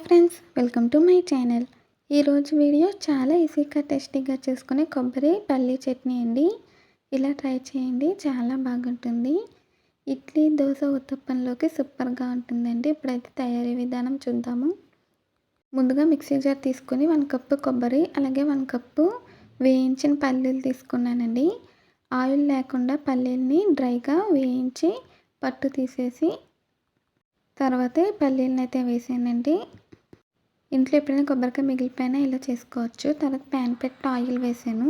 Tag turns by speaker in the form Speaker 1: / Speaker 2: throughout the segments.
Speaker 1: Friends, welcome to my channel. ఈరోజు video చాలా ఈజీగా టేస్టీగా చేసుకునే కొబ్బరి పల్లీ చట్నీ అండి. ఇలా ట్రై చేయండి, చాలా బాగుంటుంది. ఇడ్లీ, దోశ, ఉత్తప్పంలోకి సూపర్గా ఉంటుందండి. ఇప్పుడైతే తయారీ విధానం చూద్దాము. ముందుగా మిక్సీ జార్ తీసుకొని 1 కప్పు కొబ్బరి, అలాగే 1 కప్పు వేయించిన పల్లీలు తీసుకున్నానండి. ఆయిల్ లేకుండా పల్లీలని డ్రైగా వేయించి పట్టు తీసేసి తర్వాత పల్లీలను అయితే వేసానండి. ఇంట్లో ఎప్పుడైనా కొబ్బరికాయ మిగిలిపోయినా ఇలా చేసుకోవచ్చు. తర్వాత ప్యాన్ పెట్టి ఆయిల్ వేసాను.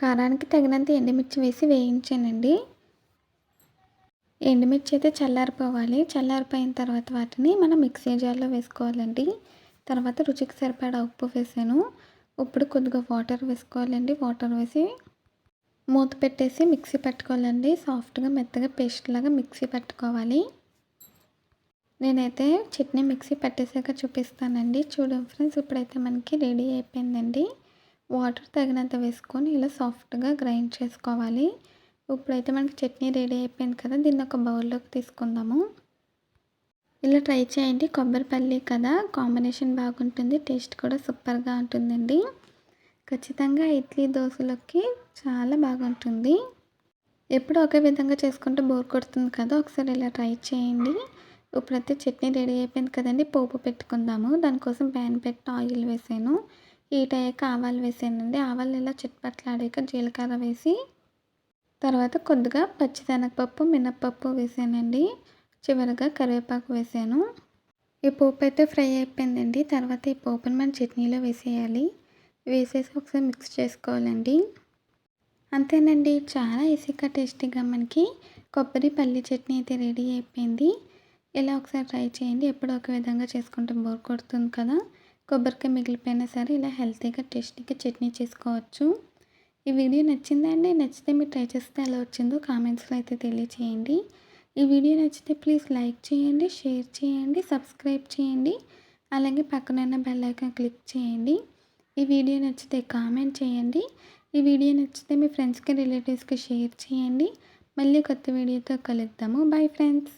Speaker 1: కారానికి తగినంత ఎండుమిర్చి వేసి వేయించానండి. ఎండుమిర్చి అయితే చల్లారిపోవాలి. చల్లారిపోయిన తర్వాత వాటిని మనం మిక్సీ జార్లో వేసుకోవాలండి. తర్వాత రుచికి సరిపడా ఉప్పు వేసాను. ఇప్పుడు కొద్దిగా వాటర్ వేసుకోవాలండి. వాటర్ వేసి మూత పెట్టేసి మిక్సీ పట్టుకోవాలండి. సాఫ్ట్గా మెత్తగా పేస్ట్ లాగా మిక్సీ పట్టుకోవాలి. నేనైతే చట్నీ మిక్సీ పట్టేసాక చూపిస్తానండి. చూడండి ఫ్రెండ్స్, ఇప్పుడైతే మనకి రెడీ అయిపోయిందండి. వాటర్ తగినంత వేసుకొని ఇలా సాఫ్ట్గా గ్రైండ్ చేసుకోవాలి. ఇప్పుడైతే మనకి చట్నీ రెడీ అయిపోయింది కదా, దీన్ని ఒక బౌల్లోకి తీసుకుందాము. ఇలా ట్రై చేయండి. కొబ్బరి పల్లి కదా, కాంబినేషన్ బాగుంటుంది. టేస్ట్ కూడా సూపర్గా ఉంటుందండి. ఖచ్చితంగా ఇడ్లీ, దోశలోకి చాలా బాగుంటుంది. ఎప్పుడు ఒకే విధంగా చేసుకుంటే బోర్ కొడుతుంది కదా, ఒకసారి ఇలా ట్రై చేయండి. ఇప్పుడైతే చట్నీ రెడీ అయిపోయింది కదండి, పోపు పెట్టుకుందాము. దానికోసం ప్యాన్ పెట్టి ఆయిల్ వేసాను. హీట్ అయ్యాక ఆవాలు వేసానండి. ఆవాలు ఇలా చిట్పట్లాడాక జీలకర్ర వేసి తర్వాత కొద్దిగా పచ్చిశనగపప్పు, మినప్పప్పు వేసానండి. చివరిగా కరివేపాకు వేసాను. ఈ పోపు అయితే ఫ్రై అయిపోయిందండి. తర్వాత ఈ పోపుని మన చట్నీలో వేసేయాలి. వేసేసి ఒకసారి మిక్స్ చేసుకోవాలండి. అంతేనండి, చాలా ఈజీగా టేస్టీగా మనకి కొబ్బరి పల్లి చట్నీ అయితే రెడీ అయిపోయింది. ఇలా ఒకసారి ట్రై చేయండి. ఎప్పుడు ఒక విధంగా చేసుకుంటే బోర్ కొడుతుంది కదా, కొబ్బరికాయ మిగిలిపోయినా సరే ఇలా హెల్తీగా టేస్టీగా చట్నీ చేసుకోవచ్చు. ఈ వీడియో నచ్చిందండి. నచ్చితే మీరు ట్రై చేస్తే ఎలా వచ్చిందో కామెంట్స్లో అయితే తెలియచేయండి. ఈ వీడియో నచ్చితే ప్లీజ్ లైక్ చేయండి, షేర్ చేయండి, సబ్స్క్రైబ్ చేయండి, అలాగే పక్కనున్న బెల్ ఐకాన్ క్లిక్ చేయండి. ఈ వీడియో నచ్చితే కామెంట్ చేయండి. ఈ వీడియో నచ్చితే మీ ఫ్రెండ్స్కి, రిలేటివ్స్కి షేర్ చేయండి. మళ్ళీ కొత్త వీడియోతో కలుద్దాము. Bye friends.